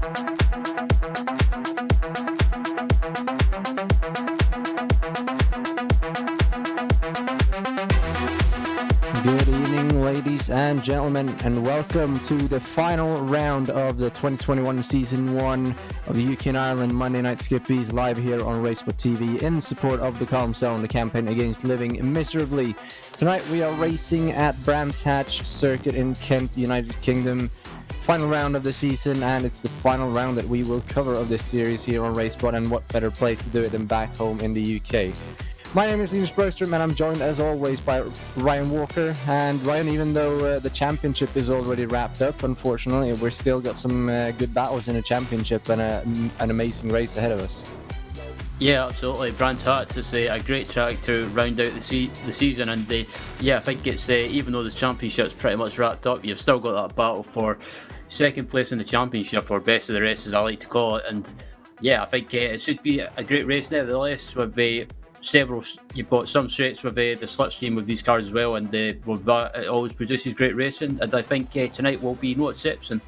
Good evening, ladies and gentlemen, and welcome to the final round of the 2021 Season 1 of the UK and Ireland Monday Night Skippys, live here on RaceSpotTV in support of the Calm Zone, the campaign against living miserably. Tonight we are racing at Brands Hatch Circuit in Kent, United Kingdom. Final round of the season, and it's the final round that we will cover of this series here on RaceSpot, and what better place to do it than back home in the UK. My name is Linus Bergström, and I'm joined as always by Ryan Walker. And Ryan, even though the championship is already wrapped up, unfortunately, we've still got some good battles in the championship and an amazing race ahead of us. Yeah, absolutely. Brands Hatch is a great track to round out the season, and I think it's even though the championship's pretty much wrapped up, you've still got that battle for second place in the championship, or best of the rest, as I like to call it. And yeah, I think it should be a great race nevertheless. With you've got some straights with the slipstream with these cars as well, and it always produces great racing. And I think tonight will be no exception.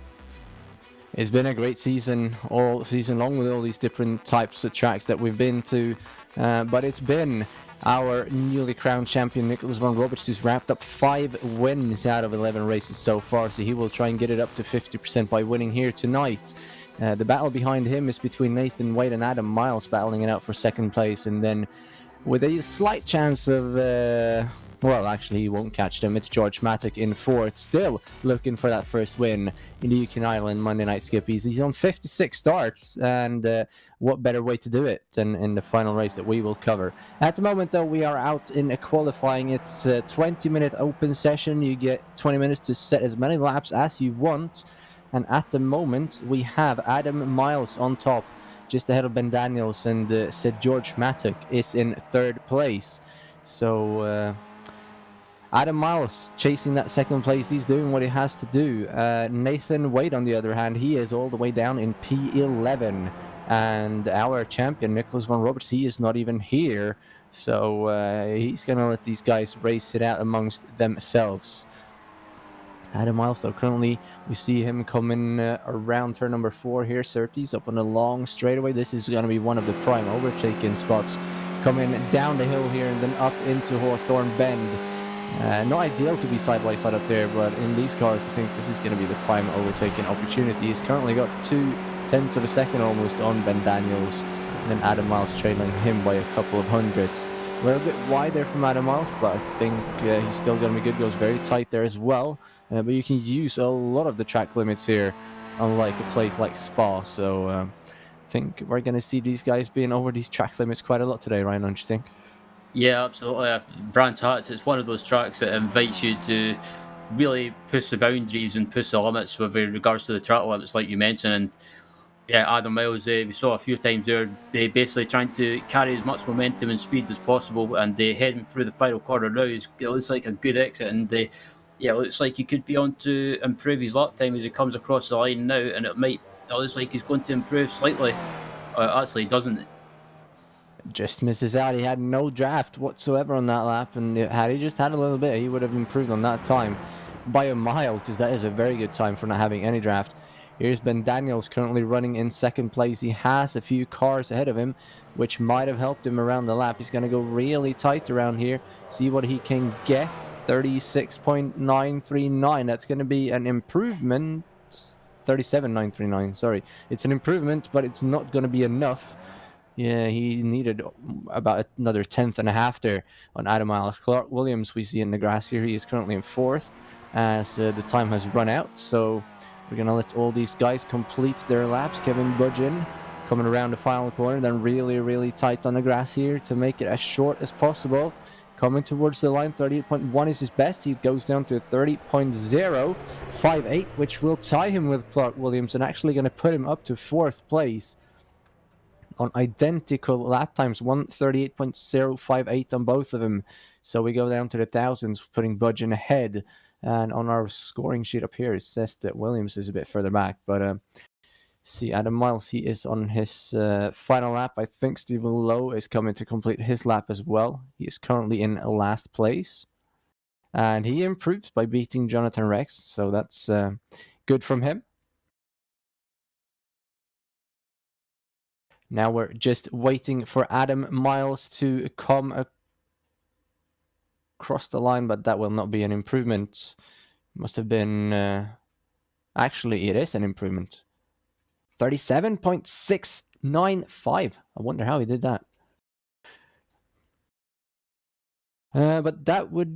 It's been a great season all season long with all these different types of tracks that we've been to, but it's been our newly crowned champion Nicholas Van Roberts who's wrapped up 5 wins out of 11 races so far, so he will try and get it up to 50% by winning here tonight. The battle behind him is between Nathan Wade and Adam Miles, battling it out for second place, and then with a slight chance of well, actually he won't catch them, it's George Mattock in fourth, still looking for that first win in the UK and Ireland Monday Night Skippys. He's on 56 starts, and what better way to do it than in the final race that we will cover. At the moment though, we are out in a qualifying. It's a 20-minute open session. You get 20 minutes to set as many laps as you want, and at the moment we have Adam Miles on top, just ahead of Ben Daniels, and Sir George Mattock is in third place. So Adam Miles chasing that second place. He's doing what he has to do. Nathan Wade, on the other hand, he is all the way down in P11. And our champion, Nicholas Van Roberts, he is not even here. So he's going to let these guys race it out amongst themselves. Adam Miles, though, currently we see him coming around turn number 4 here. Surtees up on a long straightaway. This is going to be one of the prime overtaking spots. Coming down the hill here and then up into Hawthorne Bend. Not ideal to be side by side up there, but in these cars, I think this is going to be the prime overtaking opportunity. He's currently got 0.2 of a second almost on Ben Daniels, and then Adam Miles trailing him by a couple of hundredths. A little bit wide there from Adam Miles, but I think he's still going to be good. Goes very tight there as well. But you can use a lot of the track limits here, unlike a place like Spa. So I think we're going to see these guys being over these track limits quite a lot today, Ryan, don't you think? Yeah, absolutely. Brands Hatch, it's one of those tracks that invites you to really push the boundaries and push the limits with regards to the track limits, like you mentioned. And yeah, Adam Miles, we saw a few times there, they basically trying to carry as much momentum and speed as possible, and they heading through the final corner now. It looks like a good exit, and it looks like he could be on to improve his lap time as he comes across the line now, and it looks like he's going to improve slightly. Actually, doesn't. Just misses out. He had no draft whatsoever on that lap, and had he just had a little bit, he would have improved on that time by a mile, because that is a very good time for not having any draft. Here's Ben Daniels currently running in second place. He has a few cars ahead of him, which might have helped him around the lap. He's going to go really tight around here, see what he can get. 36.939. That's going to be an improvement. 37.939, sorry. It's an improvement, but it's not going to be enough. Yeah, he needed about another 10.5 there on Adam Miles. Clark Williams, we see in the grass here. He is currently in fourth as the time has run out. So we're going to let all these guys complete their laps. Kevin Budgeon coming around the final corner, then really, really tight on the grass here to make it as short as possible. Coming towards the line, 38.1 is his best. He goes down to 30.058, which will tie him with Clark Williams and actually going to put him up to fourth place on identical lap times, 138.058 on both of them. So we go down to the thousands, putting Budgeon ahead. And on our scoring sheet up here, it says that Williams is a bit further back. But see, Adam Miles, he is on his final lap. I think Stephen Lowe is coming to complete his lap as well. He is currently in last place. And he improves by beating Jonathan Rex. So that's good from him. Now we're just waiting for Adam Miles to come across the line, but that will not be an improvement. Must have been... actually, it is an improvement. 37.695. I wonder how he did that. But that would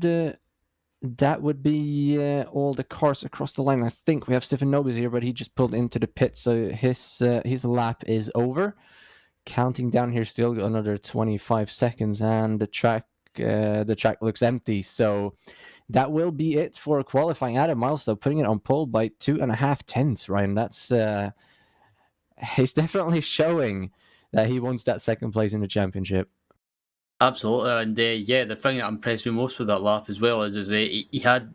be all the cars across the line. I think we have Stefan Nobis here, but he just pulled into the pit, so his lap is over. Counting down here, still another 25 seconds, and the track looks empty. So that will be it for qualifying. Adam Miles, though, putting it on pole by 2.5 tenths, Ryan. That's he's definitely showing that he wants that second place in the championship. Absolutely, and yeah, the thing that impressed me most with that lap as well is he had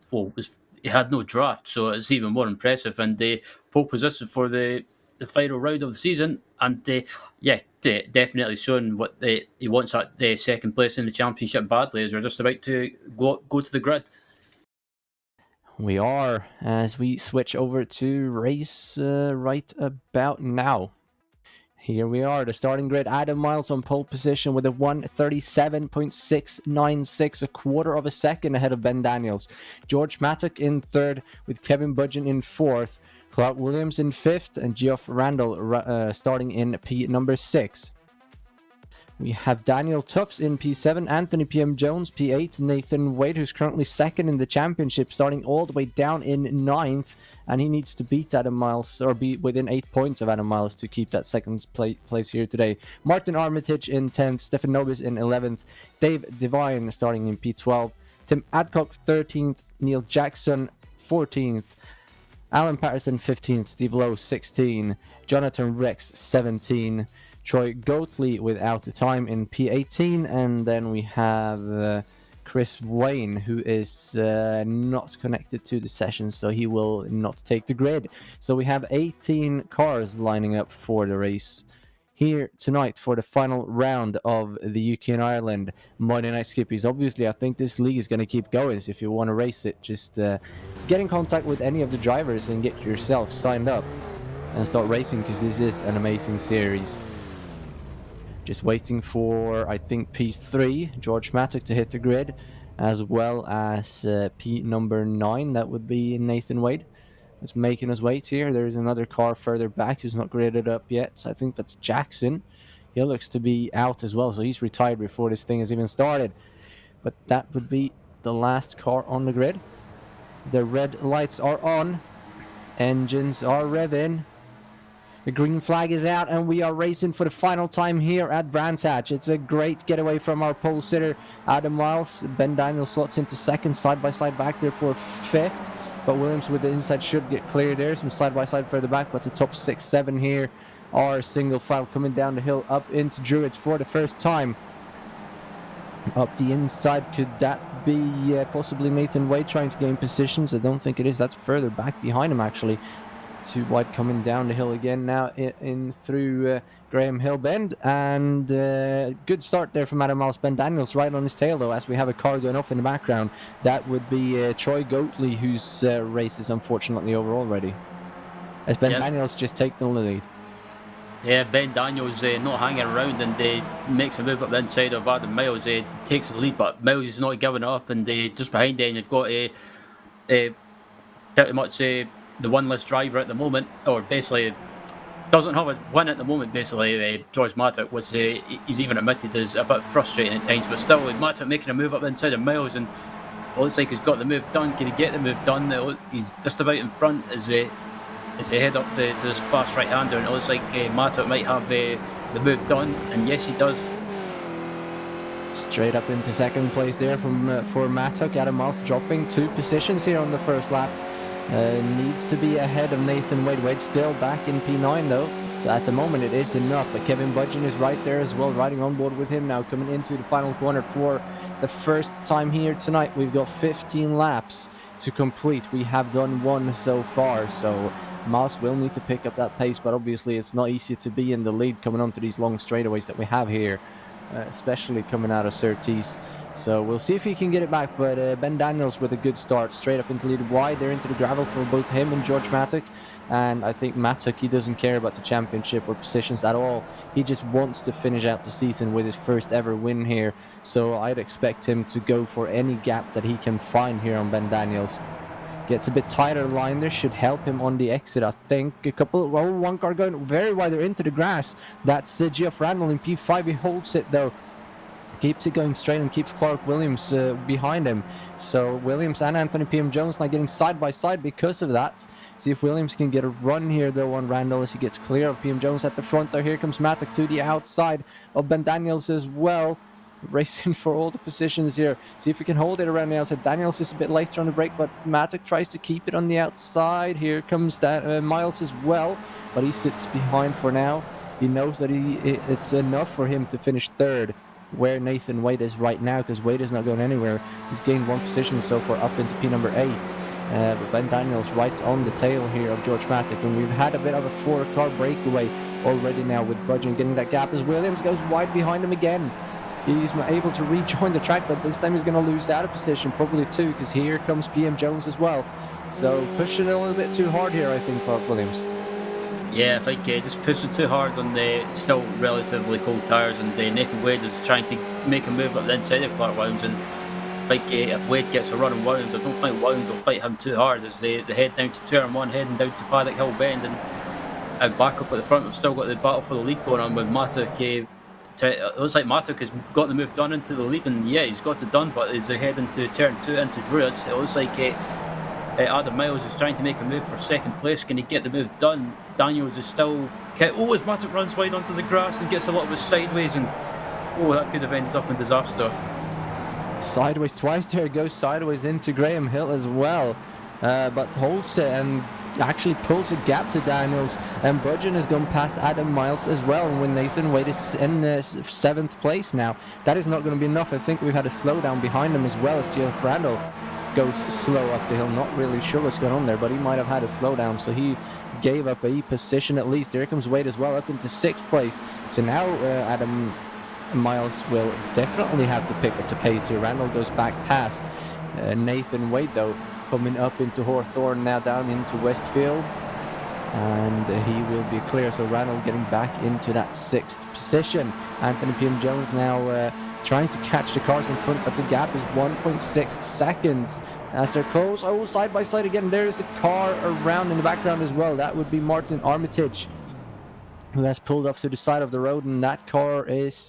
he had no draft, so it's even more impressive. And the pole position for the final round of the season, and definitely showing what he wants at the second place in the championship badly, as we're just about to go to the grid. We are, as we switch over to race right about now. Here we are, the starting grid. Adam Miles on pole position with a 1:37.696, a quarter of a second ahead of Ben Daniels. George Mattock in third, with Kevin Budgeon in fourth. Clark Williams in fifth, and Geoff Randall starting in P number 6. We have Daniel Tufts in P7, Anthony P.M. Jones P8, Nathan Wade, who's currently second in the championship, starting all the way down in 9th, and he needs to beat Adam Miles, or be within 8 points of Adam Miles to keep that second place here today. Martin Armitage in 10th, Stefan Nobis in 11th, Dave Devine starting in P12, Tim Adcock 13th, Neil Jackson 14th, Alan Patterson 15th, Steve Lowe 16, Jonathan Rex 17, Troy Goatley without the time in P18, and then we have Chris Wayne, who is not connected to the session, so he will not take the grid. So we have 18 cars lining up for the race here tonight for the final round of the UK and Ireland Monday Night Skippys. Obviously, I think this league is going to keep going, so if you want to race it, just get in contact with any of the drivers and get yourself signed up and start racing, because this is an amazing series. Just waiting for, I think, P3, George Mattock, to hit the grid, as well as P number 9, that would be Nathan Wade. It's making us wait here. There's another car further back who's not gridded up yet, so I think that's Jackson. He looks to be out as well, so he's retired before this thing has even started. But that would be the last car on the grid. The red lights are on. Engines are revving. The green flag is out, and we are racing for the final time here at Brands Hatch. It's a great getaway from our pole sitter, Adam Miles. Ben Daniel slots into second, side-by-side back there for fifth. But Williams with the inside should get clear there. Some side-by-side further back, but the top 6, 7 here are single file coming down the hill up into Druids for the first time. Up the inside, could that be possibly Nathan Wade trying to gain positions? I don't think it is. That's further back behind him, actually. Too wide coming down the hill again now in through Graham Hill Bend, and good start there from Adam Miles. Ben Daniels right on his tail, though, as we have a car going off in the background. That would be Troy Goatley, whose race is unfortunately over already, as Ben Daniels just taken the lead. Yeah, Ben Daniels not hanging around, and makes a move up the inside of Adam Miles. Takes the lead, but Miles is not giving up, and just behind then you've got pretty much the winless driver at the moment, or basically doesn't have a win at the moment, basically, George Mattock, which he's even admitted is a bit frustrating at times, but still, Mattock making a move up inside of Miles, and it looks like he's got the move done. Can he get the move done? He's just about in front as they head up to this fast right-hander, and it looks like Mattock might have the move done, and yes, he does. Straight up into second place there for Mattock. Adam Miles dropping 2 positions here on the first lap. Needs to be ahead of Nathan Wade. Wade still back in P9 though, so at the moment it is enough, but Kevin Budgeon is right there as well, riding on board with him now, coming into the final corner for the first time here tonight. We've got 15 laps to complete. We have done 1 so far, so Miles will need to pick up that pace, but obviously it's not easy to be in the lead coming onto these long straightaways that we have here, especially coming out of Surtees. So we'll see if he can get it back, but Ben Daniels with a good start, straight up into lead wide. They're into the gravel for both him and George Mattock. And I think Mattock, he doesn't care about the championship or positions at all. He just wants to finish out the season with his first ever win here. So I'd expect him to go for any gap that he can find here on Ben Daniels. Gets a bit tighter line there, should help him on the exit, I think. One car going very wide, they're into the grass. That's Geoff Randall in P5, he holds it though. Keeps it going straight and keeps Clark Williams behind him. So Williams and Anthony PM Jones now getting side by side because of that. See if Williams can get a run here though on Randall as he gets clear of PM Jones at the front though. Here comes Mattock to the outside of Ben Daniels as well. Racing for all the positions here. See if he can hold it around the outside. Daniels is a bit later on the break, but Mattock tries to keep it on the outside. Here comes Miles as well, but he sits behind for now. He knows that it's enough for him to finish third, where Nathan Wade is right now, because Wade is not going anywhere. He's gained one position so far up into P number 8. But Ben Daniels right on the tail here of George Mattock, and we've had a bit of a 4-car breakaway already now with Budgeon getting that gap as Williams goes wide behind him again. He's able to rejoin the track, but this time he's going to lose out of position, probably 2, because here comes PM Jones as well. So pushing it a little bit too hard here, I think, Clark Williams. Yeah, I think just pushing too hard on the still relatively cold tyres, and Nathan Wade is trying to make a move up the inside of Clark Williams, and I think if Wade gets a run on Williams, I don't think Williams will fight him too hard as they head down to turn 1, heading down to Paddock Hill Bend, and back up at the front we've still got the battle for the lead going on with Mattock. It looks like Mattock has got the move done into the lead, and yeah, he's got it done, but as they head into turn 2 into Druids, it looks like Adam Miles is trying to make a move for second place. Can he get the move done? Daniels is still... as Mattock runs wide onto the grass and gets a lot of it sideways, and that could have ended up in disaster. Sideways twice there, goes sideways into Graham Hill as well, but holds it and actually pulls a gap to Daniels, and Budgeon has gone past Adam Miles as well, and when Nathan Wade is in 7th place now, that is not going to be enough. I think we've had a slowdown behind him as well. If Geoff Randall goes slow up the hill, not really sure what's going on there, but he might have had a slowdown, so he gave up a position at least. There comes Wade as well up into 6th place, so now Adam Miles will definitely have to pick up the pace here. Randall goes back past Nathan Wade though, coming up into Hawthorne now, down into Westfield, and he will be clear. So Randall getting back into that 6th position. Anthony PM Jones now trying to catch the cars in front, but the gap is 1.6 seconds as they're close. Side by side again. There is a car around in the background as well. That would be Martin Armitage, who has pulled off to the side of the road, and that car is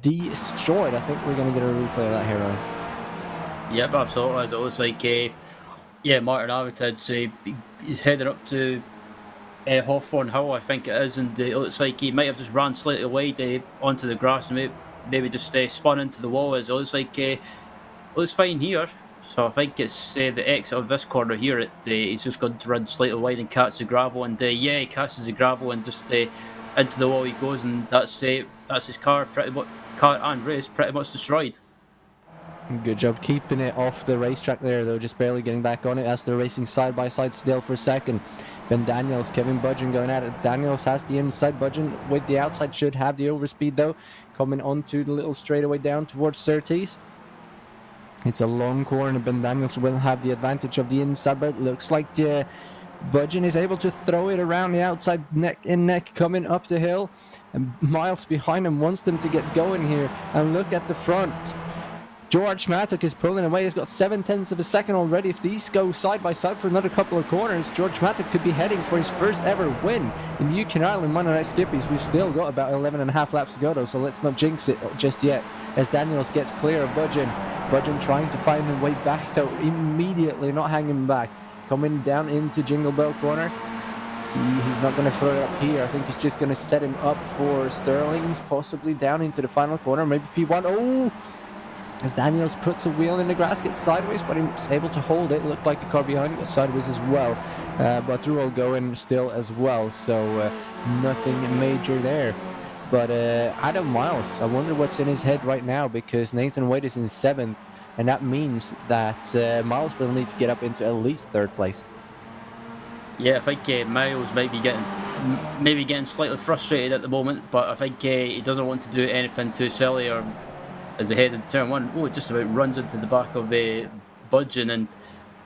destroyed. I think we're going to get a replay of that here, Ryan. Yep, absolutely. As it looks like, Martin Armitage he's heading up to Hawthorne Hill, I think it is, and it looks like he might have just ran slightly wide onto the grass and maybe just spun into the wall. As it looks like looks fine here. So I think it's the exit of this corner here. He's just going to run slightly wide and catch the gravel, and he catches the gravel and just into the wall he goes, and that's his car and race pretty much destroyed. Good job keeping it off the racetrack there, though, just barely getting back on it as they're racing side by side still for second. Ben Daniels, Kevin Budgeon going at it. Daniels has the inside, Budgeon with the outside should have the overspeed though, coming onto the little straightaway down towards Surtees. It's a long corner. Ben Daniels will have the advantage of the inside, but it looks like Budgeon is able to throw it around the outside, neck in neck, coming up the hill. And Miles behind him wants them to get going here. And look at the front. George Mattock is pulling away. He's got 7/10 of a second already. If these go side by side for another couple of corners, George Mattock could be heading for his first ever win in the UK&I Monday Night Skippys. We've still got about 11.5 laps to go though, so let's not jinx it just yet. As Daniels gets clear of Budgeon. Budgeon trying to find a way back though, immediately, not hanging back. Coming down into Jingle Bell corner. See, he's not going to throw it up here. I think he's just going to set him up for Sterling's, possibly down into the final corner. Maybe P1. As Daniels puts a wheel in the grass, gets sideways, but he's able to hold it. Looked like a car behind him, got sideways as well. But they're all going still as well, so nothing major there. But Adam Miles, I wonder what's in his head right now, because Nathan Wade is in 7th, and that means that Miles will need to get up into at least 3rd place. Yeah, I think Miles might be getting slightly frustrated at the moment, but I think he doesn't want to do anything too silly or as they head into turn one. Oh, just about runs into the back of Budgeon, and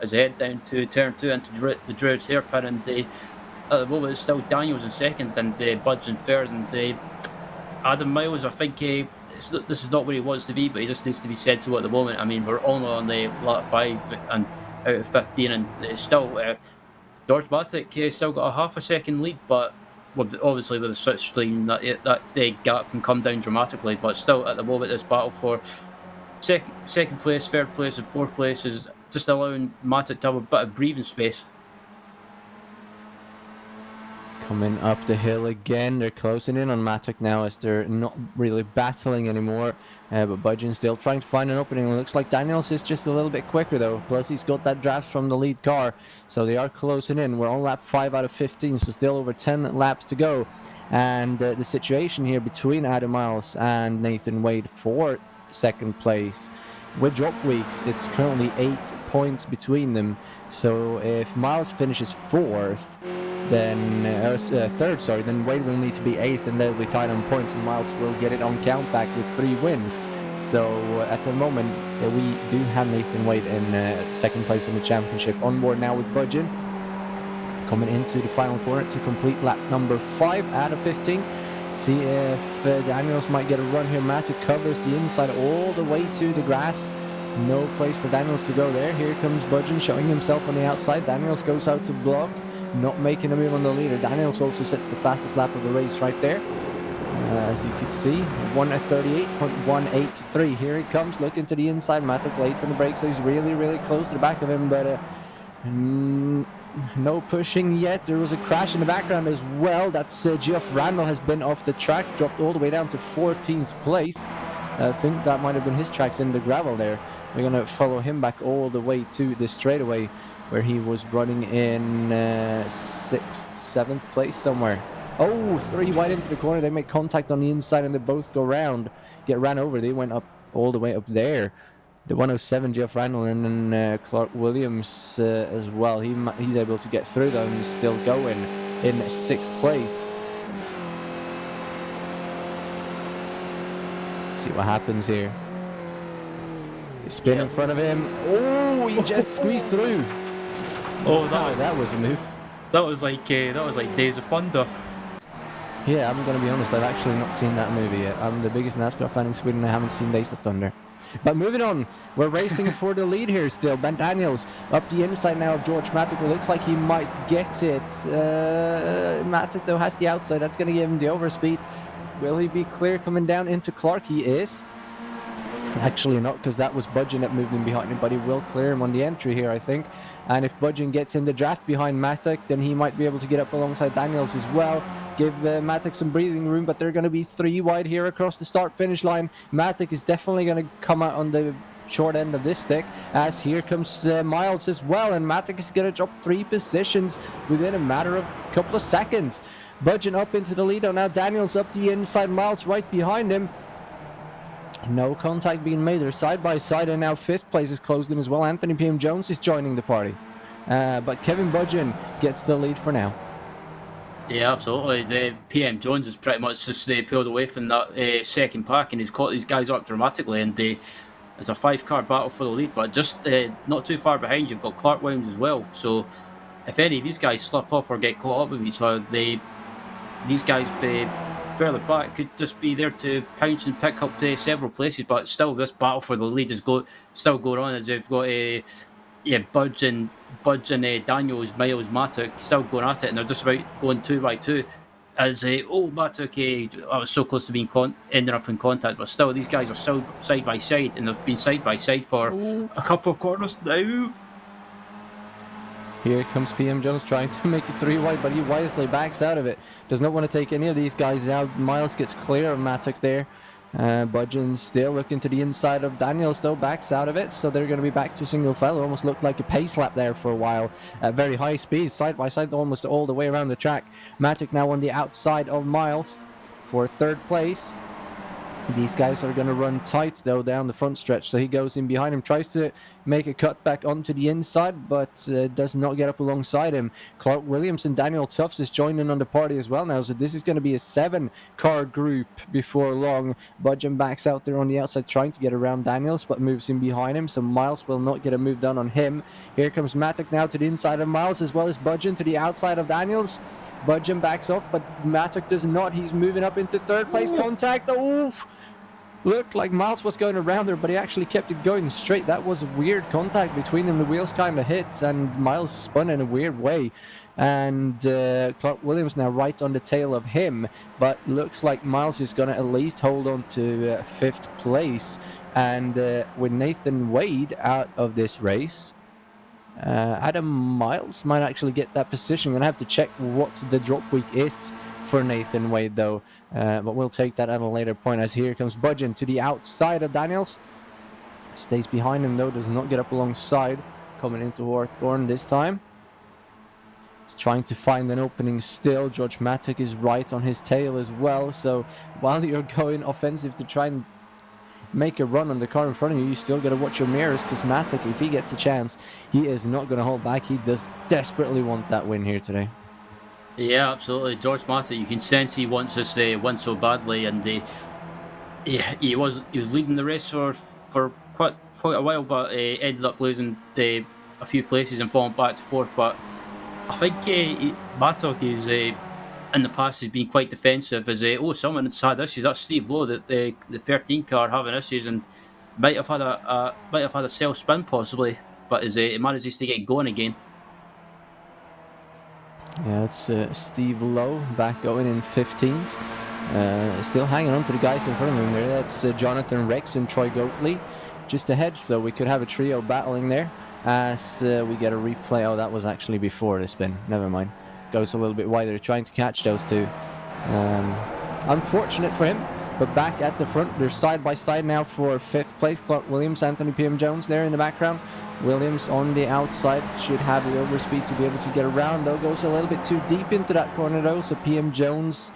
as they head down to turn two into the Druids hairpin, and at the moment it's still Daniels in second and Budgeon third, and Adam Miles, I think this is not where he wants to be, but he just needs to be sensible at the moment. I mean, we're only on the lap 5 and out of 15, and still George Matic still got a half a second lead, but obviously with the switch stream, that gap can come down dramatically. But still, at the moment, this battle for second place, third place, and fourth place is just allowing Matic to have a bit of breathing space. Coming up the hill again, they're closing in on Matic now as they're not really battling anymore. But Budgeon still trying to find an opening. It looks like Daniels is just a little bit quicker though. Plus he's got that draft from the lead car. So they are closing in. We're on lap 5 out of 15, so still over 10 laps to go. And the situation here between Adam Miles and Nathan Wade for second place. With drop weeks, it's currently 8 points between them. So if Miles finishes fourth, then third, sorry, then Wade will need to be 8th, and they'll be tied on points, and Miles will get it on countback with 3 wins. So at the moment, we do have Nathan Wade in second place in the championship. On board now with Budgeon, coming into the final corner to complete lap number 5 out of 15. See if Daniels might get a run here. Matic covers the inside all the way to the grass. No place for Daniels to go there. Here comes Budgeon showing himself on the outside. Daniels goes out to block, not making a move on the leader. Daniels also sets the fastest lap of the race right there. As you can see, 1:38.183. Here he comes, looking to the inside. Matic late on the brakes, so he's really close to the back of him, but no pushing yet. There was a crash in the background as well. That's Geoff Randall has been off the track, dropped all the way down to 14th place. I think that might have been his tracks in the gravel there. We're going to follow him back all the way to the straightaway where he was running in 6th, 7th place somewhere. Oh, 3 wide into the corner. They make contact on the inside and they both go round, get ran over. They went up all the way up there. The 107, Geoff Randall, and then Clark Williams as well. He's able to get through though and still going in 6th place. See what happens here. Spin in front of him. Oh, he just squeezed through. Oh, that was a move. That was like Days of Thunder. Yeah, I'm going to be honest, I've actually not seen that movie yet. I'm the biggest NASCAR fan in Sweden, I haven't seen Days of Thunder. But moving on, we're racing for the lead here still. Ben Daniels up the inside now of George Matic. It looks like he might get it. Matic though has the outside, that's going to give him the overspeed. Will he be clear coming down into Clark? He is. Actually not, because that was Budgeon that moved him behind him, but he will clear him on the entry here, I think. And if Budgeon gets in the draft behind Matic, then he might be able to get up alongside Daniels as well. Give Matic some breathing room, but they're going to be 3 wide here across the start-finish line. Matic is definitely going to come out on the short end of this stick, as here comes Miles as well, and Matic is going to drop 3 positions within a matter of a couple of seconds. Budgeon up into the lead, now Daniels up the inside, Miles right behind him. No contact being made. They're side by side, and now 5th place is closed in as well. Anthony P.M. Jones is joining the party. But Kevin Budgeon gets the lead for now. Yeah, absolutely. The PM Jones is pretty much just pulled away from that second pack, and he's caught these guys up dramatically. And it's a 5-car battle for the lead, but just not too far behind, you've got Clark Williams as well. So if any of these guys slip up or get caught up with each other, these guys further back could just be there to pounce and pick up several places. But still, this battle for the lead is still going on, as they've got Budgeon, Daniels, Miles, Matic still going at it, and they're just about going 2 by 2. As Matic, I was so close to being ending up in contact, but still these guys are still side by side, and they've been side by side for a couple of corners now. Here comes PM Jones trying to make it 3 wide, but he wisely backs out of it. Does not want to take any of these guys out. Miles gets clear of Matic there. Budgeon still looking to the inside of Daniels though, backs out of it, so they're going to be back to single file. Almost looked like a pace lap there for a while at very high speed, side by side almost all the way around the track. Matic now on the outside of Miles for 3rd place. These guys are going to run tight, though, down the front stretch. So he goes in behind him, tries to make a cut back onto the inside, but does not get up alongside him. Clark Williams and Daniel Tufts is joining on the party as well now. So this is going to be a 7-car group before long. Budgeon backs out there on the outside, trying to get around Daniels, but moves in behind him. So Miles will not get a move done on him. Here comes Matic now to the inside of Miles, as well as Budgeon to the outside of Daniels. Budgeon backs off, but Matic does not. He's moving up into third place. Contact. Oof. Looked like Miles was going around there, but he actually kept it going straight. That was a weird contact between them. The wheels kind of hits, and Miles spun in a weird way. And Clark Williams now right on the tail of him, but looks like Miles is going to at least hold on to 5th place. And with Nathan Wade out of this race, Adam Miles might actually get that position. Gonna have to check what the drop week is for Nathan Wade, though, but we'll take that at a later point. As here comes Budgeon to the outside of Daniels, stays behind him though, does not get up alongside. Coming into Hawthorne this time, he's trying to find an opening still. George Matic is right on his tail as well, so while you're going offensive to try and make a run on the car in front of you, you still got to watch your mirrors, because Matic, if he gets a chance, he is not going to hold back. He does desperately want that win here today. Yeah, absolutely. George Matic, you can sense he wants this win so badly, and he was leading the race for quite a while, but ended up losing a few places and falling back to 4th. But I think Matic is in the past has been quite defensive. As someone's had issues. That's Steve Lowe, the 13 car having issues, and might have had a self spin possibly, but it manages to get going again. Yeah, it's Steve Lowe back going in 15th. Still hanging on to the guys in front of him there. That's Jonathan Rex and Troy Goatley just ahead, so we could have a trio battling there as we get a replay. Oh, that was actually before the spin. Never mind. Goes a little bit wider, trying to catch those two. Unfortunate for him, but back at the front. They're side by side now for 5th place. Clark Williams, Anthony PM Jones there in the background. Williams on the outside should have the overspeed to be able to get around, though. Goes a little bit too deep into that corner though, so PM Jones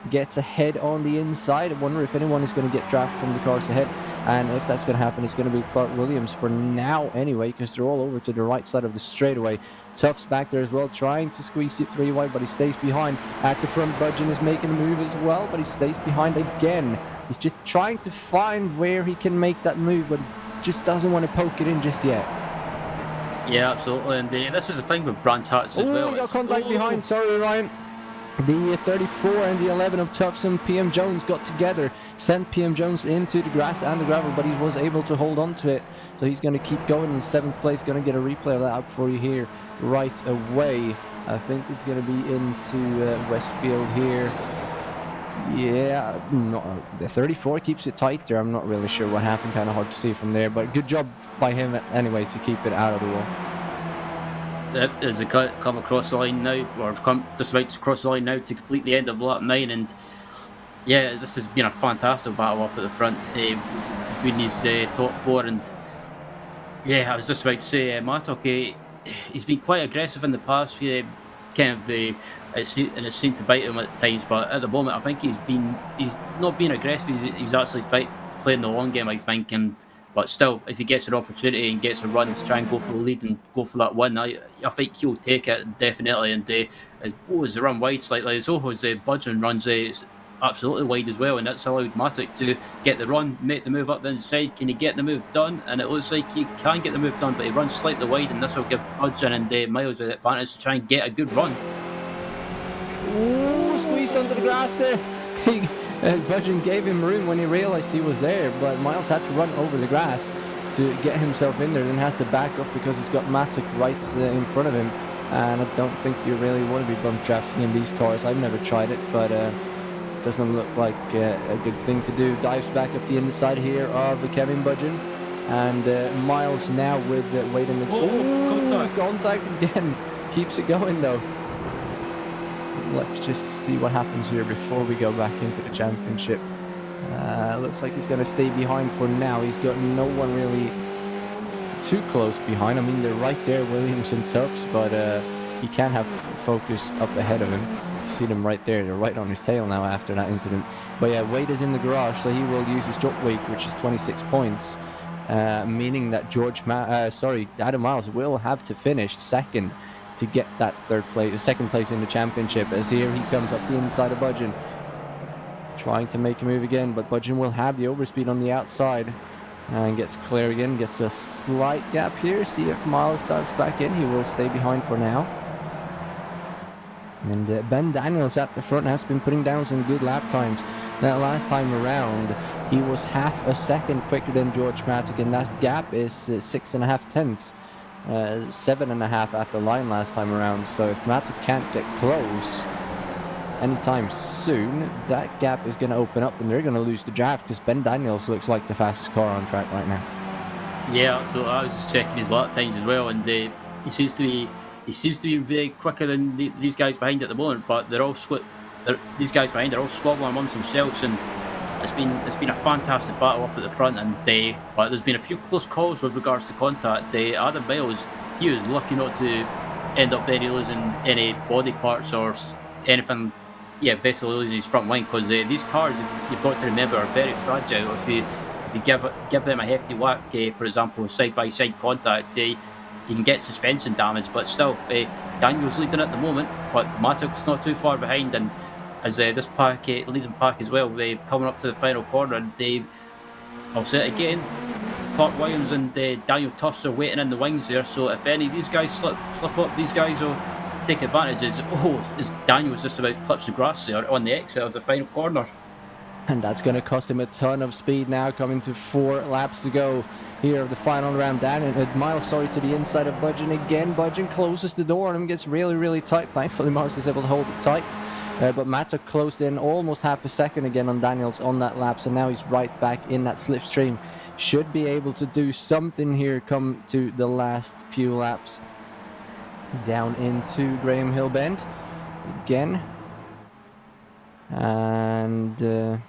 gets ahead on the inside. I wonder if anyone is going to get drafted from the cars ahead, and if that's going to happen, it's going to be Clark Williams for now anyway, because they're all over to the right side of the straightaway. Tufts back there as well, trying to squeeze it 3 wide, but he stays behind. At the front, Budgeon is making a move as well, but he stays behind again. He's just trying to find where he can make that move, but just doesn't want to poke it in just yet. Yeah, absolutely, and this is the thing with Brands Hats as well. We got contact behind, sorry Ryan. The 34 and the 11 of Tufts and PM Jones got together, sent PM Jones into the grass and the gravel, but he was able to hold on to it. So he's going to keep going in 7th place. Going to get a replay of that up for you here right away. I think it's going to be into Westfield here. Yeah, no, the 34 keeps it tight there. I'm not really sure what happened. Kind of hard to see from there, but good job by him anyway to keep it out of the wall. As they come across the line now, or come just about to cross the line now to complete the end of lap 9, and yeah, this has been a fantastic battle up at the front between these top 4. And yeah, I was just about to say, Matic, he's been quite aggressive in the past. It seemed to bite him at times, but at the moment, I think he's not being aggressive. He's actually playing the long game, I think. But still, if he gets an opportunity and gets a run to try and go for the lead and go for that win, I think he'll take it definitely. And as the run wide slightly, Zoho's Budgeon runs absolutely wide as well, and that's allowed Matic to get the run, make the move up the inside. Can he get the move done? And it looks like he can get the move done, but he runs slightly wide, and this will give Budgeon and Miles the advantage to try and get a good run. Ooh, squeezed under the grass there. Budgeon gave him room when he realized he was there, but Miles had to run over the grass to get himself in there, then has to back off because he's got Matic right in front of him. And I don't think you really want to be bump drafting in these cars. I've never tried it, but doesn't look like a good thing to do. Dives back up the inside here of Kevin Budgeon, and Miles now with Wade in the contact again. Keeps it going though. Let's just see what happens here before we go back into the championship. Looks like he's going to stay behind for now. He's got no one really too close behind. I mean, they're right there, Williams and Tufts, but he can have focus up ahead of him. see them right there. They're right on his tail now after that incident. But yeah, Wade is in the garage, so he will use his drop weight, which is 26 points, meaning that Adam Miles will have to finish second to get that second place in the championship. As here he comes up the inside of Budgeon, trying to make a move again, but Budgeon will have the overspeed on the outside and gets clear again, gets a slight gap here. See if Miles starts back in. He will stay behind for now. And Ben Daniels at the front has been putting down some good lap times. That last time around, he was half a second quicker than George Matic, and that gap is 6.5 tenths. 7.5 at the line last time around. So if Matic can't get close anytime soon, that gap is going to open up and they're going to lose the draft, because Ben Daniels looks like the fastest car on track right now. Yeah, so I was just checking his lap times as well, and he seems to be very quicker than these guys behind at the moment. But these guys behind are all squabbling amongst themselves, and it's been a fantastic battle up at the front. And but there's been a few close calls with regards to contact. Adam Miles, he was lucky not to end up losing any body parts or anything. Yeah, basically losing his front wing, because these cars, you've got to remember, are very fragile. If you give them a hefty whack, for example, side-by-side contact, you can get suspension damage. But still, Daniel's leading at the moment, but Matic's not too far behind, and as this pack, leading pack as well, they're coming up to the final corner, and I'll say it again, Clark Williams and Daniel Tufts are waiting in the wings there, so if any of these guys slip up, these guys will take advantage. As Daniel's just about clips the grass there on the exit of the final corner. And that's going to cost him a ton of speed now, coming to 4 laps to go here of the final round. Miles, to the inside of Budgeon again. Budgeon closes the door on him, gets really, really tight. Thankfully, Miles is able to hold it tight. But Matic closed in almost half a second again on Daniels on that lap, so now he's right back in that slipstream. Should be able to do something here come to the last few laps. Down into Graham Hill Bend again. And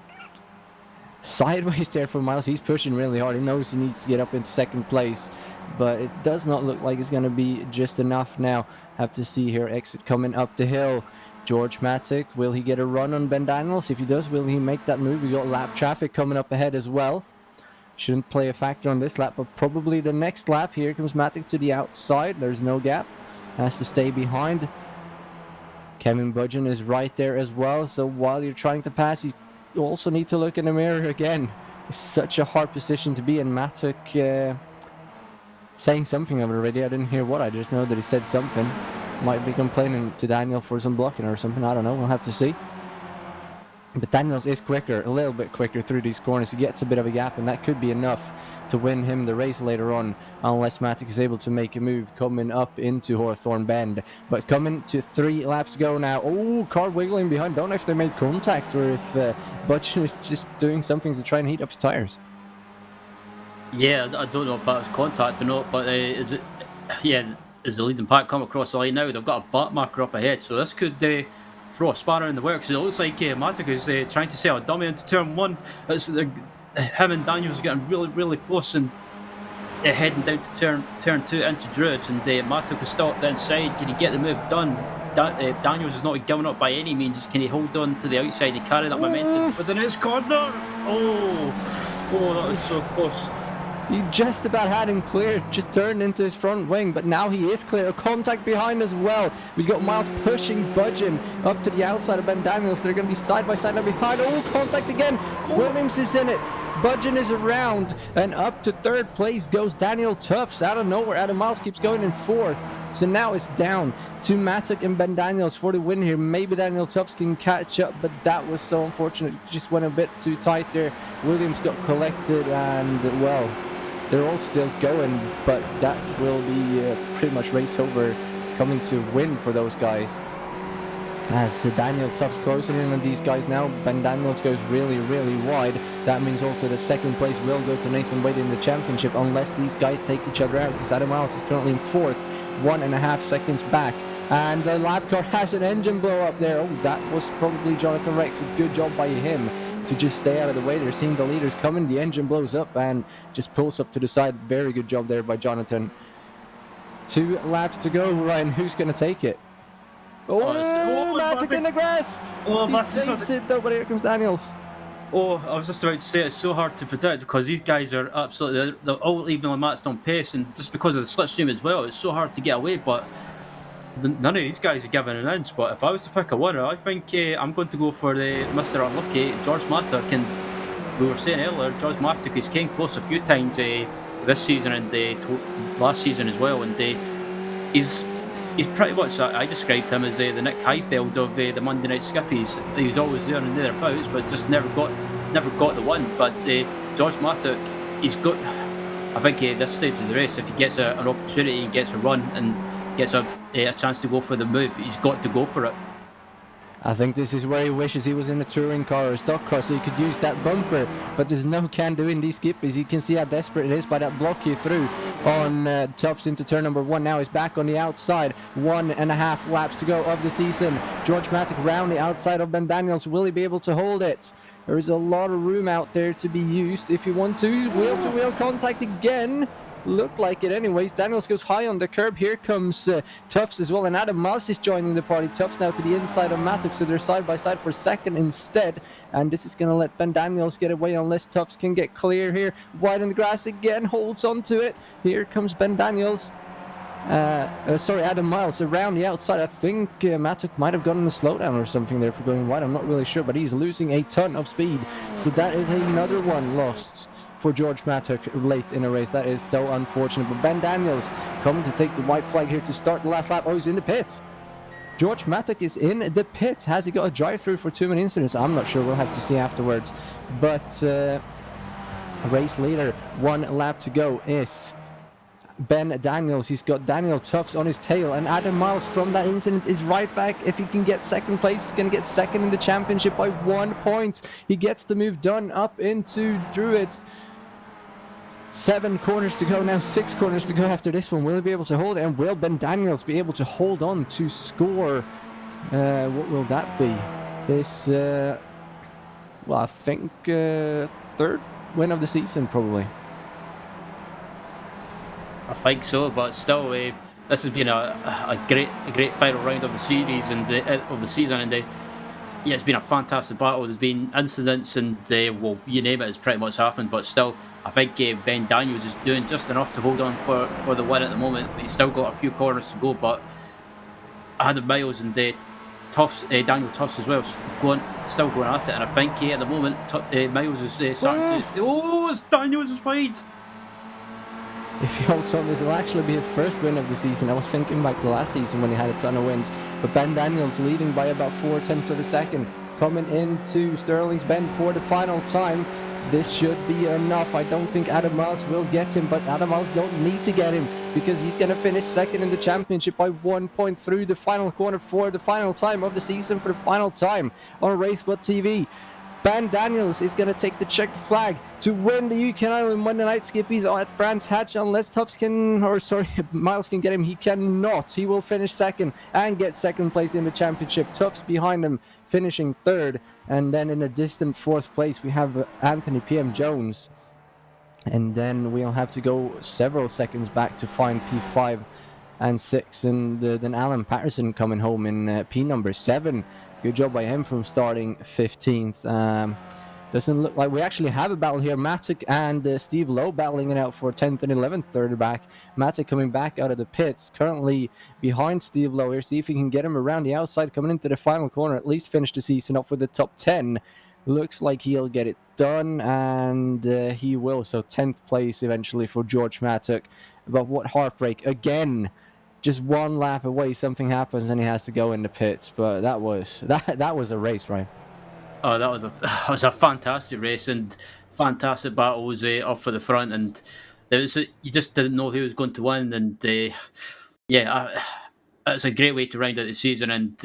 sideways there for Miles. He's pushing really hard. He knows he needs to get up into second place, but it does not look like it's going to be just enough now. Have to see here, exit coming up the hill. George Matic, will he get a run on Ben Daniels? If he does, will he make that move? We got lap traffic coming up ahead as well. Shouldn't play a factor on this lap, but probably the next lap. Here comes Matic to the outside. There's no gap. Has to stay behind. Kevin Budgeon is right there as well. So while you're trying to pass, you also need to look in the mirror again. It's such a hard position to be in. Matic saying something of it already. I didn't hear what. I just know that he said something. Might be complaining to Daniel for some blocking or something. I don't know. We'll have to see. But Daniels is quicker, a little bit quicker through these corners. He gets a bit of a gap, and that could be enough to win him the race later on, unless Matic is able to make a move coming up into Hawthorne Bend. But coming to 3 laps to go now. Oh, car wiggling behind. Don't know if they made contact or if Budgeon is just doing something to try and heat up his tires. Yeah, I don't know if that was contact or not, but is it? Yeah, is the leading pack come across the line now? They've got a back marker up ahead, so this could throw a spanner in the works. It looks like Matic is trying to sell a dummy into turn 1. Him and Daniels are getting really, really close and heading down to turn 2 into Druids, and Matic is still up the inside. Can he get the move done? Daniels is not giving up by any means. Can he hold on to the outside and carry that momentum for the next corner? Oh, that was so close. He just about had him clear, just turned into his front wing, but now he is clear. Contact behind as well. We got Miles pushing Budgeon up to the outside of Ben Daniels. They're going to be side by side now behind. Oh, contact again. Williams is in it. Budgeon is around, and up to 3rd place goes Daniel Tufts out of nowhere. Adam Miles keeps going in 4th. So now it's down to Matic and Ben Daniels for the win here. Maybe Daniel Tufts can catch up, but that was so unfortunate. Just went a bit too tight there. Williams got collected, and well, they're all still going, but that will be pretty much race over, coming to win for those guys. As Daniel Tufts closing in on these guys now, Ben Daniels goes really, really wide. That means also the 2nd place will go to Nathan Wade in the championship, unless these guys take each other out, because Adam Miles is currently in 4th, 1.5 seconds back. And the lap car has an engine blow up there. Oh, that was probably Jonathan Rex. A good job by him to just stay out of the way. They're seeing the leaders coming. The engine blows up and just pulls up to the side. Very good job there by Jonathan. 2 laps to go, Ryan. Who's going to take it? Oh, Matic in the grass! He saves it though, but here comes Daniels. Oh, I was just about to say it's so hard to predict because these guys are absolutely they're all evenly matched on pace, and just because of the slipstream as well, it's so hard to get away. But none of these guys are giving an inch. But if I was to pick a winner, I think I'm going to go for the Mr. Unlucky, George Mattock. And we were saying earlier, George Mattock has came close a few times this season and last season as well, and he's pretty much, I described him as the Nick Heifeld of the Monday Night Skippies. He was always there and thereabouts, but just never got the win. But George Mattock, he's got. I think at this stage of the race, if he gets an opportunity, he gets a run and gets a chance to go for the move, he's got to go for it. I think this is where he wishes he was in a touring car or a stock car so he could use that bumper, but there's no can do in these Skippys. You can see how desperate it is by that block he threw on Tufts into turn number 1. Now he's back on the outside, 1.5 laps to go of the season. George Mattock round the outside of Ben Daniels. Will he be able to hold it? There is a lot of room out there to be used if you want to. Wheel-to-wheel contact again. Looked like it anyways. Daniels goes high on the curb. Here comes Tufts as well, and Adam Miles is joining the party. Tufts now to the inside of Mattock, so they're side by side for second instead, and this is going to let Ben Daniels get away unless Tufts can get clear here. Wide in the grass again, holds on to it. Here comes Ben Daniels. Adam Miles around the outside. I think Mattock might have gotten a slowdown or something there for going wide. I'm not really sure, but he's losing a ton of speed, so that is another one lost for George Mattock late in a race. That is so unfortunate. But Ben Daniels coming to take the white flag here to start the last lap. Oh, he's in the pits. George Mattock is in the pits. Has he got a drive-through for 2-minute incidents? I'm not sure. We'll have to see afterwards. But race leader, 1 lap to go, is Ben Daniels. He's got Daniel Tufts on his tail, and Adam Miles from that incident is right back. If he can get second place, he's going to get second in the championship by 1 point. He gets the move done up into Druids. 7 corners to go now, 6 corners to go after this one. Will he be able to hold it? And will Ben Daniels be able to hold on to score? What will that be? This, well, I think 3rd win of the season, probably. I think so, but still, this has been a great final round of the series and of the season, and yeah, it's been a fantastic battle. There's been incidents and well, you name it, it's pretty much happened. But still, I think Ben Daniels is doing just enough to hold on for the win at the moment. But he's still got a few corners to go. But Adam Miles and Daniel Tufts as well, still going at it. And I think at the moment, Miles is starting to. Oh, Daniels is wide. If he holds on, this will actually be his first win of the season. I was thinking back to last season when he had a ton of wins. But Ben Daniels leading by about 0.4 of a second. Coming into Sterling's Bend for the final time. This should be enough. I don't think Adam Miles will get him, but Adam Miles don't need to get him because he's going to finish second in the championship by 1 point through the final corner for the final time of the season, for the final time on RaceSpotTV. Ben Daniels is going to take the checked flag to win the UK&I Monday Night Skippies at Brands Hatch, unless Miles can get him. He cannot. He will finish second and get second place in the championship. Tufts behind him, finishing 3rd. And then in a distant 4th place, we have Anthony PM Jones. And then we'll have to go several seconds back to find P5 and 6. And then Alan Patterson coming home in P number 7. Good job by him from starting 15th. Doesn't look like we actually have a battle here. Mattock and Steve Lowe battling it out for 10th and 11th, third back. Mattock coming back out of the pits, currently behind Steve Lowe here. See if he can get him around the outside, coming into the final corner. At least finish the season off with the top 10. Looks like he'll get it done, and he will. So 10th place eventually for George Mattock. But what heartbreak again! Just 1 lap away, something happens and he has to go in the pits. But that was a race, right? Oh, that was a fantastic race and fantastic battles up for the front, and you just didn't know who was going to win. And it's a great way to round out the season. And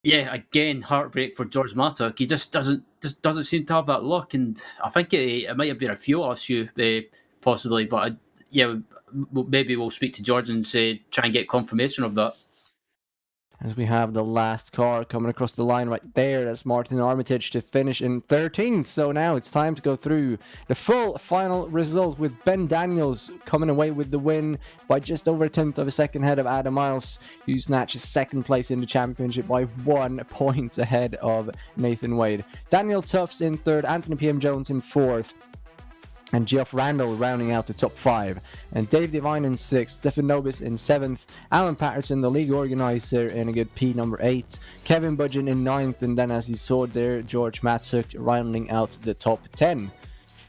again, heartbreak for George Mattock. He just doesn't seem to have that luck, and I think it might have been a fuel issue possibly. But maybe we'll speak to George and try and get confirmation of that. As we have the last car coming across the line right there, that's Martin Armitage to finish in 13th. So now it's time to go through the full final result with Ben Daniels coming away with the win by just over a tenth of a second ahead of Adam Miles, who snatches second place in the championship by 1 point ahead of Nathan Wade. Daniel Tufts in third, Anthony P.M. Jones in fourth, and Geoff Randall rounding out the top 5. And Dave Devine in 6th, Stefan Nobis in 7th, Alan Patterson, the league organizer, in a good P number 8, Kevin Budgeon in 9th, and then as you saw there, George Matsuk rounding out the top 10.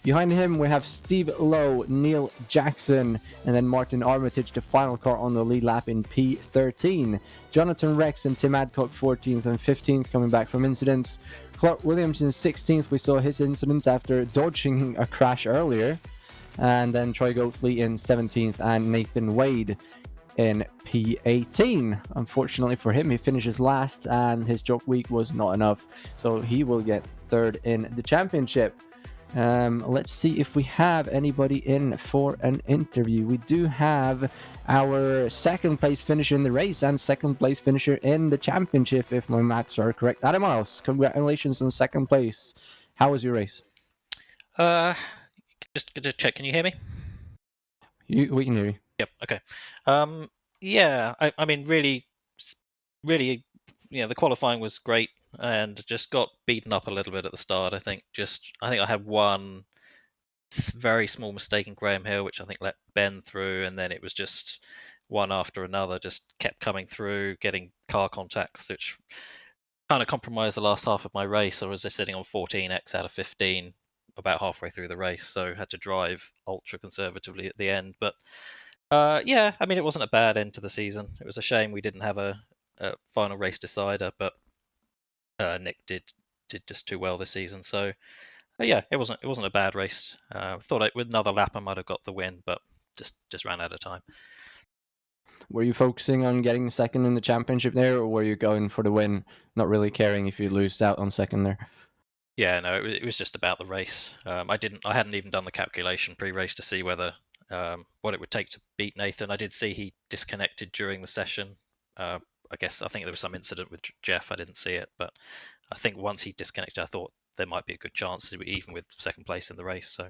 Behind him, we have Steve Lowe, Neil Jackson, and then Martin Armitage, the final car on the lead lap in P13. Jonathan Rex and Tim Adcock 14th and 15th coming back from incidents. Clark Williams in 16th, we saw his incidents after dodging a crash earlier. And then Troy Goatley in 17th and Nathan Wade in P18. Unfortunately for him, he finishes last and his joke week was not enough. So he will get third in the championship. Let's see if we have anybody in for an interview. We do have our second place finisher in the race and second place finisher in the championship, if my maths are correct. Adam Miles, congratulations on second place. How was your race? Just to check, can you hear me? We can hear you. Yep. Okay. Yeah. I mean, really, the qualifying was great, and just got beaten up a little bit at the start. I think I had one very small mistake in Graham Hill, which I think let Ben through, and then it was just one after another, just kept coming through, getting car contacts, which kind of compromised the last half of my race. I was just sitting on 14x out of 15 about halfway through the race, so had to drive ultra conservatively at the end. But yeah, I mean, it wasn't a bad end to the season. It was a shame we didn't have a final race decider, but Nick did just too well this season. So yeah, it wasn't a bad race. Thought with another lap I might have got the win, but just ran out of time. Were you focusing on getting second in the championship there, or were you going for the win, not really caring if you lose out on second there? Yeah, no, it was just about the race. I hadn't even done the calculation pre-race to see whether what it would take to beat Nathan. I did see he disconnected during the session. I think there was some incident with Jeff. I didn't see it, but I think once he disconnected, I thought there might be a good chance, even with second place in the race. So,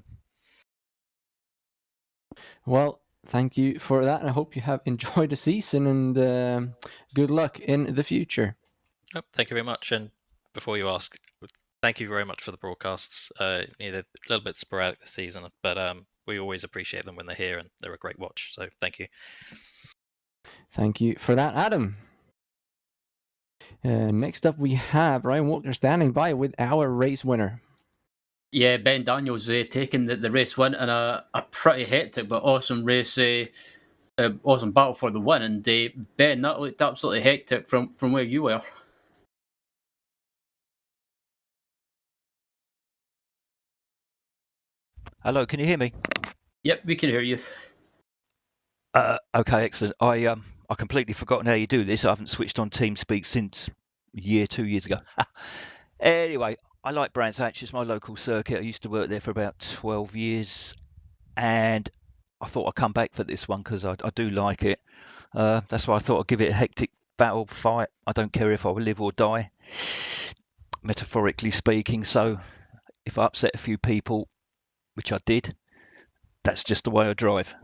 well, thank you for that. I hope you have enjoyed the season, and good luck in the future. Oh, thank you very much. And before you ask, thank you very much for the broadcasts. They're a little bit sporadic this season, but we always appreciate them when they're here, and they're a great watch. So thank you. Thank you for that, Adam. Next up, we have Ryan Walker standing by with our race winner. Yeah, Ben Daniels taking the race win in a pretty hectic but awesome race, awesome battle for the win. And Ben, that looked absolutely hectic from where you were. Hello, can you hear me? Yep, we can hear you. Okay, excellent. I completely forgotten how you do this. I haven't switched on TeamSpeak since 2 years ago. Anyway, I like Brands Hatch. It's my local circuit. I used to work there for about 12 years, and I thought I'd come back for this one because I do like it. That's why I thought I'd give it a hectic battle fight. I don't care if I will live or die, metaphorically speaking. So if I upset a few people, which I did, that's just the way I drive.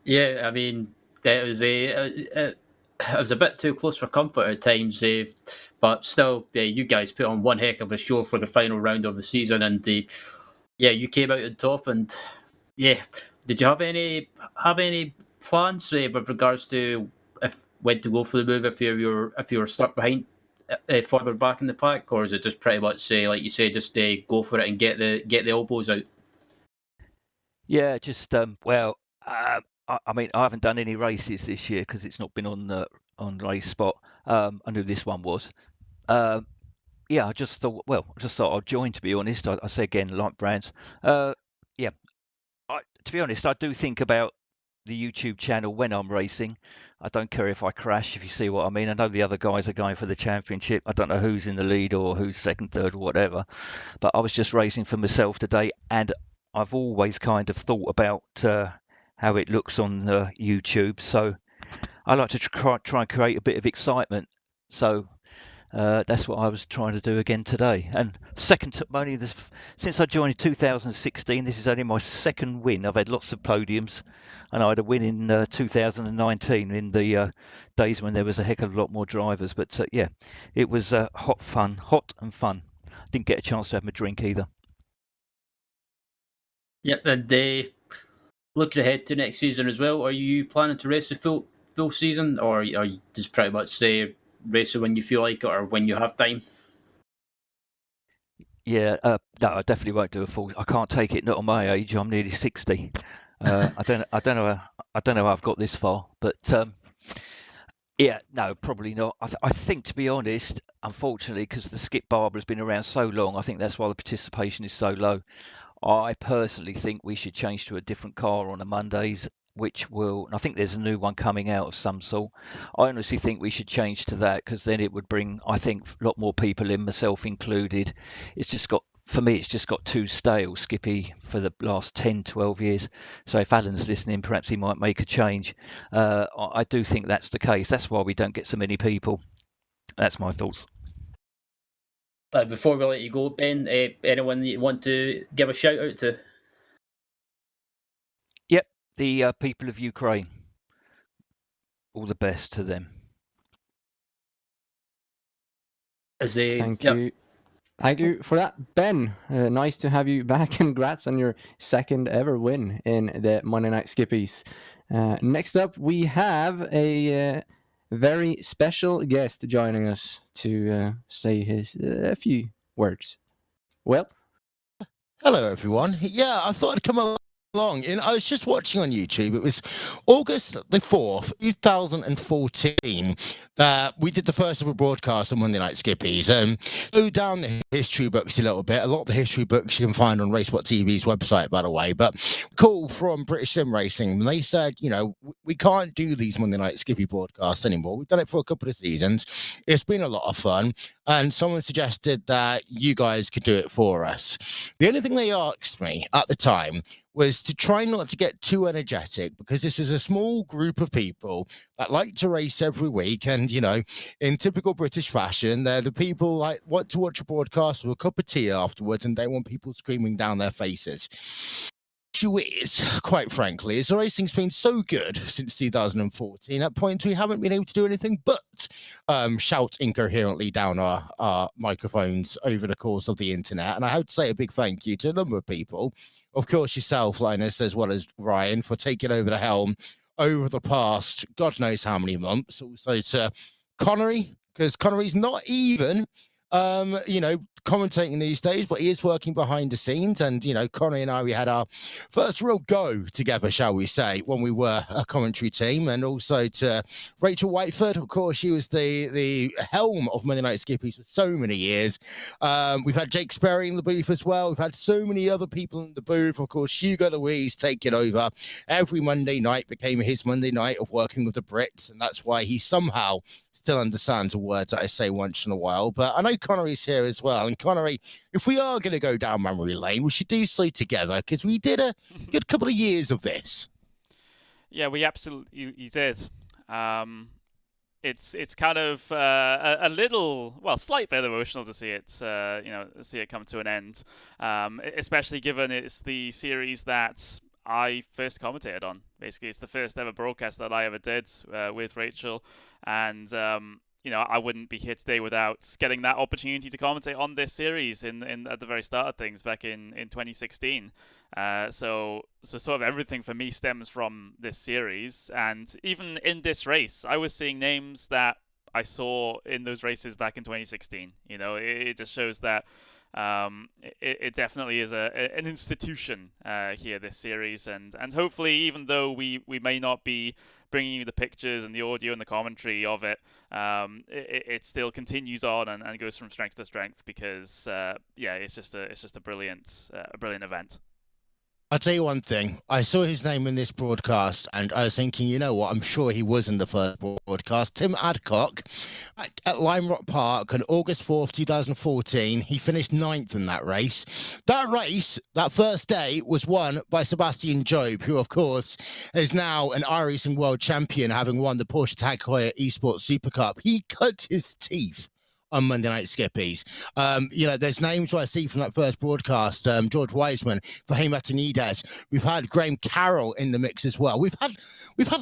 Yeah, I mean, it was a bit too close for comfort at times, but still, you guys put on one heck of a show for the final round of the season, and you came out on top. And yeah, did you have any plans with regards to when to go for the move if you were stuck behind further back in the pack, or is it just pretty much like you say, just go for it and get the elbows out? Yeah, just I mean, I haven't done any races this year because it's not been on RaceSpot. I knew this one was. Yeah, I just thought I'd join. To be honest, I say again, like Brands. Yeah, to be honest, I do think about the YouTube channel when I'm racing. I don't care if I crash, if you see what I mean. I know the other guys are going for the championship. I don't know who's in the lead or who's second, third, or whatever. But I was just racing for myself today, and I've always kind of thought about how it looks on YouTube. So I like to try and create a bit of excitement. So that's what I was trying to do again today. And since I joined in 2016, this is only my second win. I've had lots of podiums, and I had a win in 2019 in the days when there was a heck of a lot more drivers. But yeah, it was hot and fun. Didn't get a chance to have my drink either. Yep, and looking ahead to next season as well, are you planning to race the full season, or are you just pretty much say race it when you feel like it or when you have time? Yeah, no, I definitely won't do a full. I can't take it. Not at my age. I'm nearly 60. I don't know. I don't know how I've got this far, but yeah, no, probably not. I think, to be honest, unfortunately, because the Skip Barber has been around so long, I think that's why the participation is so low. I personally think we should change to a different car on the Mondays, which will, and I think there's a new one coming out of some sort. I honestly think we should change to that because then it would bring, I think, a lot more people in, myself included. It's just got, for me, it's just got too stale, Skippy, for the last 10, 12 years. So if Alan's listening, perhaps he might make a change. I do think that's the case. That's why we don't get so many people. That's my thoughts. Before we let you go, Ben, anyone that you want to give a shout out to? Yep, the people of Ukraine. All the best to them. Thank you. Thank you for that, Ben. Nice to have you back, and congrats on your second ever win in the Monday Night Skippies. Next up, we have a very special guest joining us to say a few words. Well, hello, everyone. Yeah, I thought I'd come along. And I was just watching on YouTube. It was August the 4th, 2014, that we did the first ever broadcast on Monday Night Skippies. Go down the history books a little bit. A lot of the history books you can find on RaceSpotTV's website, by the way. But call from British Sim Racing. And they said, we can't do these Monday Night Skippy broadcasts anymore. We've done it for a couple of seasons. It's been a lot of fun. And someone suggested that you guys could do it for us. The only thing they asked me at the time was to try not to get too energetic, because this is a small group of people that like to race every week. And, in typical British fashion, they're the people like want to watch a broadcast with a cup of tea afterwards, and they want people screaming down their faces. Issue is, quite frankly, is the racing's been so good since 2014 at points we haven't been able to do anything but shout incoherently down our microphones over the course of the internet. And I have to say a big thank you to a number of people, of course yourself, Linus, as well as Ryan, for taking over the helm over the past God knows how many months. Also to Connery, because Connery's not even commentating these days, but he is working behind the scenes. And, Connie and I, we had our first real go together, shall we say, when we were a commentary team. And also to Rachel Whiteford, of course, she was the helm of Monday Night Skippies for so many years. We've had Jake Sperry in the booth as well. We've had so many other people in the booth. Of course, Hugo Louise taking over. Every Monday night became his Monday night of working with the Brits. And that's why he somehow still understands the words that I say once in a while. But I know Connery's here as well. And Connery, if we are going to go down memory lane, we should do so together, because we did a good couple of years of this. Yeah, we absolutely did. It's kind of a little, well, slight bit emotional to see it, see it come to an end. Especially given it's the series that I first commentated on. Basically, it's the first ever broadcast that I ever did with Rachel, and I wouldn't be here today without getting that opportunity to commentate on this series in at the very start of things back in 2016. So sort of everything for me stems from this series, and even in this race, I was seeing names that I saw in those races back in 2016. It just shows that it definitely is an institution here, this series, and hopefully, even though we may not be bringing you the pictures and the audio and the commentary of it, it still continues on and goes from strength to strength, because it's just a brilliant event. I'll tell you one thing. I saw his name in this broadcast, and I was thinking, you know what? I'm sure he was in the first broadcast. Tim Adcock at Lime Rock Park on August 4th, 2014. He finished 9th in that race. That race, that first day, was won by Sebastian Job, who, of course, is now an iRacing world champion, having won the Porsche Tag Heuer Esports Super Cup. He cut his teeth on Monday Night Skippys. There's names I see from that first broadcast. George Wiseman, Fahim Atanides. We've had Graham Carroll in the mix as well. We've had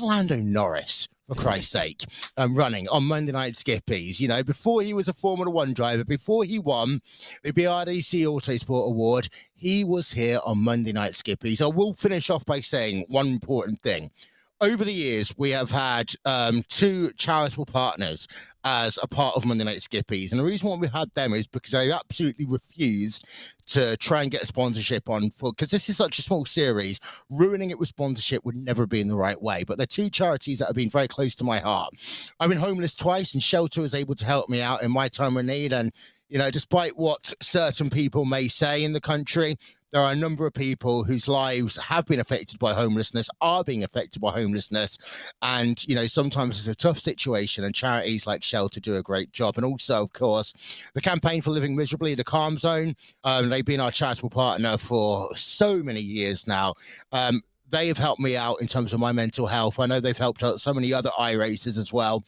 Lando Norris, for Christ's sake, running on Monday Night Skippys. You know, before he was a Formula One driver, before he won the BRDC Autosport Award, he was here on Monday Night Skippys. I will finish off by saying one important thing. Over the years, we have had 2 charitable partners as a part of Monday Night Skippys. And the reason why we had them is because they absolutely refused to try and get a sponsorship on, because this is such a small series. Ruining it with sponsorship would never be in the right way. But they're 2 charities that have been very close to my heart. I've been homeless twice, and Shelter was able to help me out in my time of need. And, you know, despite what certain people may say in the country, there are a number of people whose lives have been affected by homelessness, are being affected by homelessness. And, you know, sometimes it's a tough situation, and charities like Shelter do a great job. And also, of course, the Campaign for Living Miserably, the Calm Zone, they've been our charitable partner for so many years now. They have helped me out in terms of my mental health. I know they've helped out so many other iRacers as well.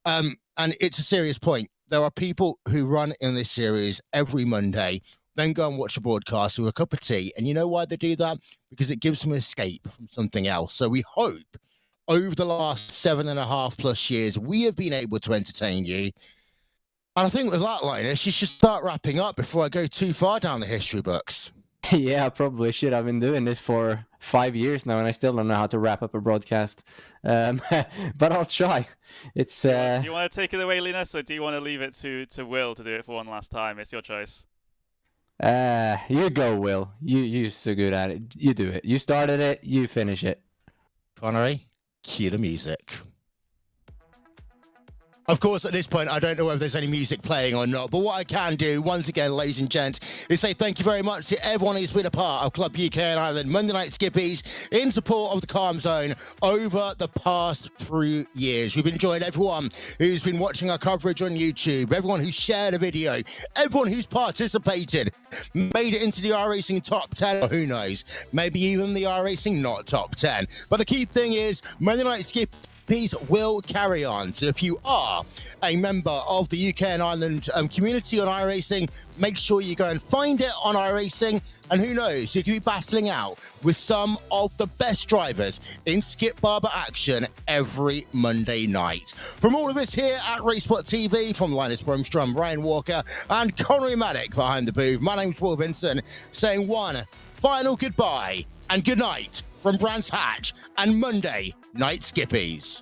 And it's a serious point. There are people who run in this series every Monday, then go and watch a broadcast with a cup of tea. And you know why they do that? Because it gives them escape from something else. So we hope over the last 7.5+ years, we have been able to entertain you. And I think with that, Linus, you should start wrapping up before I go too far down the history books. Yeah, I probably should. I've been doing this for 5 years now, and I still don't know how to wrap up a broadcast. But I'll try. It's. Do you want to take it away, Linus, or do you want to leave it to Will to do it for one last time? It's your choice. You go, Will. You're so good at it. You do it. You started it. You finish it. Connery, cue the music. Of course, at this point, I don't know whether there's any music playing or not, but what I can do, once again, ladies and gents, is say thank you very much to everyone who's been a part of Club UK&I Monday Night Skippys in support of the Calm Zone over the past 3 years. We've enjoyed everyone who's been watching our coverage on YouTube, everyone who's shared a video, everyone who's participated, made it into the iRacing top 10, or who knows, maybe even the iRacing not top 10. But the key thing is, Monday Night Skippys will carry on. So if you are a member of the UK and Ireland community on iRacing, make sure you go and find it on iRacing. And who knows, you could be battling out with some of the best drivers in Skip Barber action every Monday night. From all of us here at RaceSpotTV, from Linus Bromstrom, Ryan Walker, and Connery Maddock behind the booth, my name's Will Vincent, saying one final goodbye and good night from Brands Hatch and Monday Night Skippys.